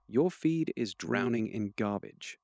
Your feed is drowning in garbage,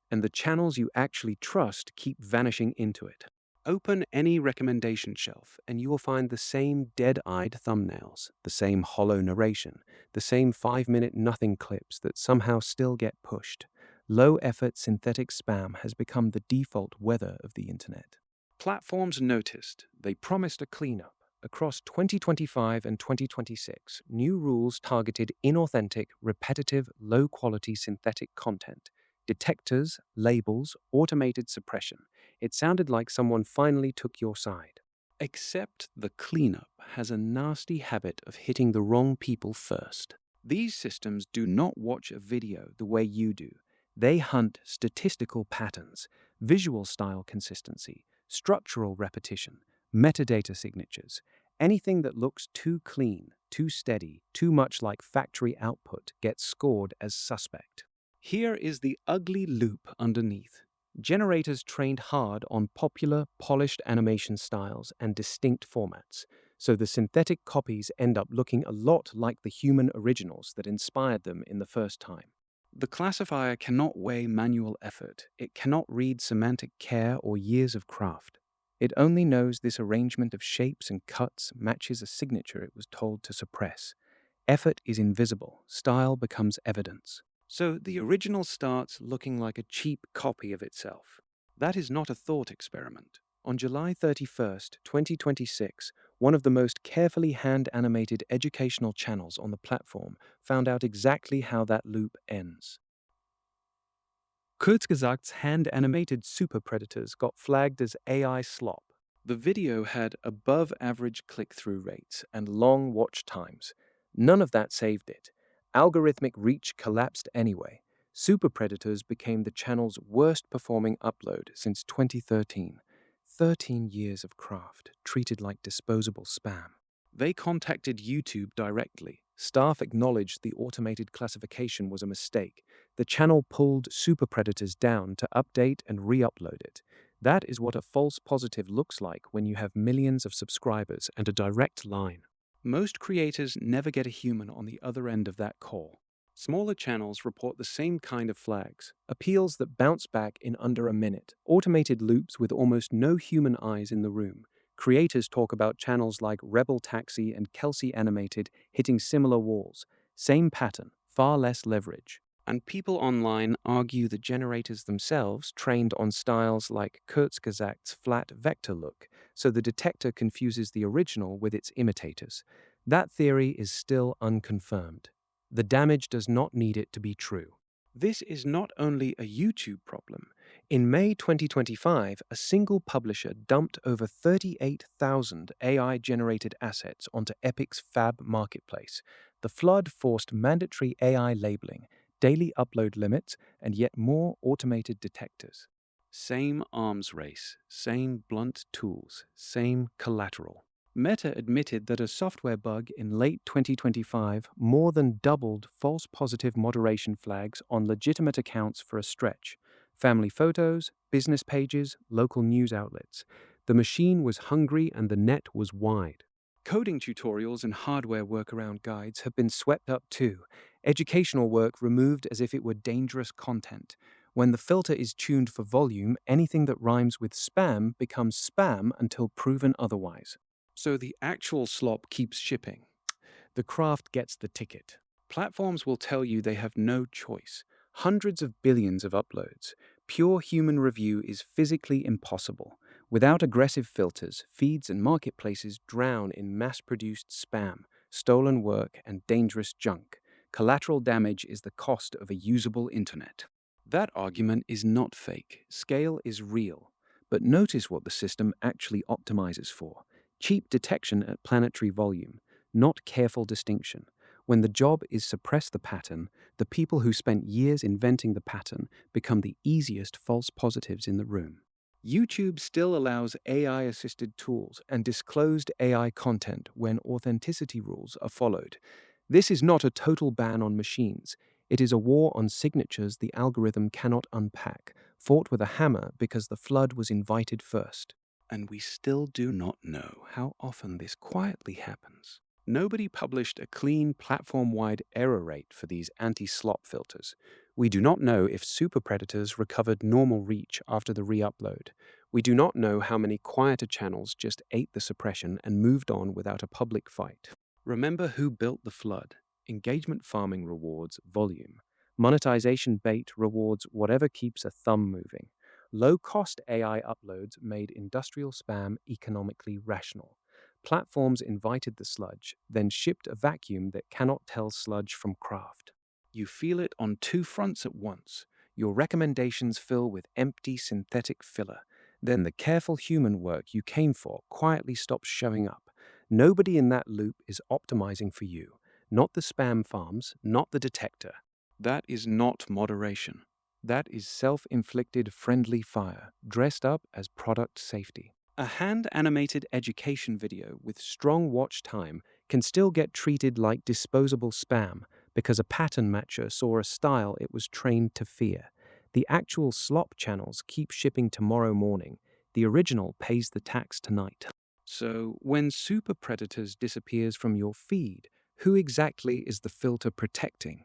and the channels you actually trust keep vanishing into it. Open any recommendation shelf, and you will find the same dead-eyed thumbnails, the same hollow narration, the same 5-minute nothing clips that somehow still get pushed. Low-effort synthetic spam has become the default weather of the internet. Platforms noticed. They promised a cleanup. Across 2025 and 2026, new rules targeted inauthentic, repetitive, low-quality synthetic content. Detectors, labels, automated suppression. It sounded like someone finally took your side. Except the cleanup has a nasty habit of hitting the wrong people first. These systems do not watch a video the way you do. They hunt statistical patterns, visual style consistency, structural repetition, metadata signatures. Anything that looks too clean, too steady, too much like factory output gets scored as suspect. Here is the ugly loop underneath. Generators trained hard on popular, polished animation styles and distinct formats, so the synthetic copies end up looking a lot like the human originals that inspired them in the first time. The classifier cannot weigh manual effort. It cannot read semantic care or years of craft. It only knows this arrangement of shapes and cuts matches a signature it was told to suppress. Effort is invisible, style becomes evidence. So the original starts looking like a cheap copy of itself. That is not a thought experiment. On July 31st, 2026, one of the most carefully hand-animated educational channels on the platform found out exactly how that loop ends. Kurzgesagt's hand-animated Superpredators got flagged as AI slop. The video had above-average click-through rates and long watch times. None of that saved it. Algorithmic reach collapsed anyway. Superpredators became the channel's worst-performing upload since 2013. 13 years of craft, treated like disposable spam. They contacted YouTube directly. Staff acknowledged the automated classification was a mistake. The channel pulled Superpredators down to update and re-upload it. That is what a false positive looks like when you have millions of subscribers and a direct line. Most creators never get a human on the other end of that call. Smaller channels report the same kind of flags, appeals that bounce back in under a minute, automated loops with almost no human eyes in the room. Creators talk about channels like Rebel Taxi and Kelsey Animated hitting similar walls. Same pattern, far less leverage. And people online argue the generators themselves trained on styles like Kurzgesagt's flat vector look, so the detector confuses the original with its imitators. That theory is still unconfirmed. The damage does not need it to be true. This is not only a YouTube problem. In May 2025, a single publisher dumped over 38,000 AI-generated assets onto Epic's Fab marketplace. The flood forced mandatory AI labeling, daily upload limits, and yet more automated detectors. Same arms race, same blunt tools, same collateral. Meta admitted that a software bug in late 2025 more than doubled false positive moderation flags on legitimate accounts for a stretch. Family photos, business pages, local news outlets. The machine was hungry and the net was wide. Coding tutorials and hardware workaround guides have been swept up too. Educational work removed as if it were dangerous content. When the filter is tuned for volume, anything that rhymes with spam becomes spam until proven otherwise. So the actual slop keeps shipping. The craft gets the ticket. Platforms will tell you they have no choice. Hundreds of billions of uploads. Pure human review is physically impossible. Without aggressive filters, feeds and marketplaces drown in mass-produced spam, stolen work, and dangerous junk. Collateral damage is the cost of a usable internet. That argument is not fake. Scale is real. But notice what the system actually optimizes for. Cheap detection at planetary volume, not careful distinction. When the job is suppress the pattern, the people who spent years inventing the pattern become the easiest false positives in the room. YouTube still allows AI-assisted tools and disclosed AI content when authenticity rules are followed. This is not a total ban on machines. It is a war on signatures the algorithm cannot unpack, fought with a hammer because the flood was invited first. And we still do not know how often this quietly happens. Nobody published a clean platform-wide error rate for these anti-slop filters. We do not know if Superpredators recovered normal reach after the re-upload. We do not know how many quieter channels just ate the suppression and moved on without a public fight. Remember who built the flood. Engagement farming rewards volume. Monetization bait rewards whatever keeps a thumb moving. Low-cost AI uploads made industrial spam economically rational. Platforms invited the sludge, then shipped a vacuum that cannot tell sludge from craft. You feel it on two fronts at once. Your recommendations fill with empty synthetic filler. Then the careful human work you came for quietly stops showing up. Nobody in that loop is optimizing for you. Not the spam farms, not the detector. That is not moderation. That is self-inflicted friendly fire, dressed up as product safety. A hand-animated education video with strong watch time can still get treated like disposable spam because a pattern matcher saw a style it was trained to fear. The actual slop channels keep shipping tomorrow morning. The original pays the tax tonight. So, when Super Predators disappears from your feed, who exactly is the filter protecting?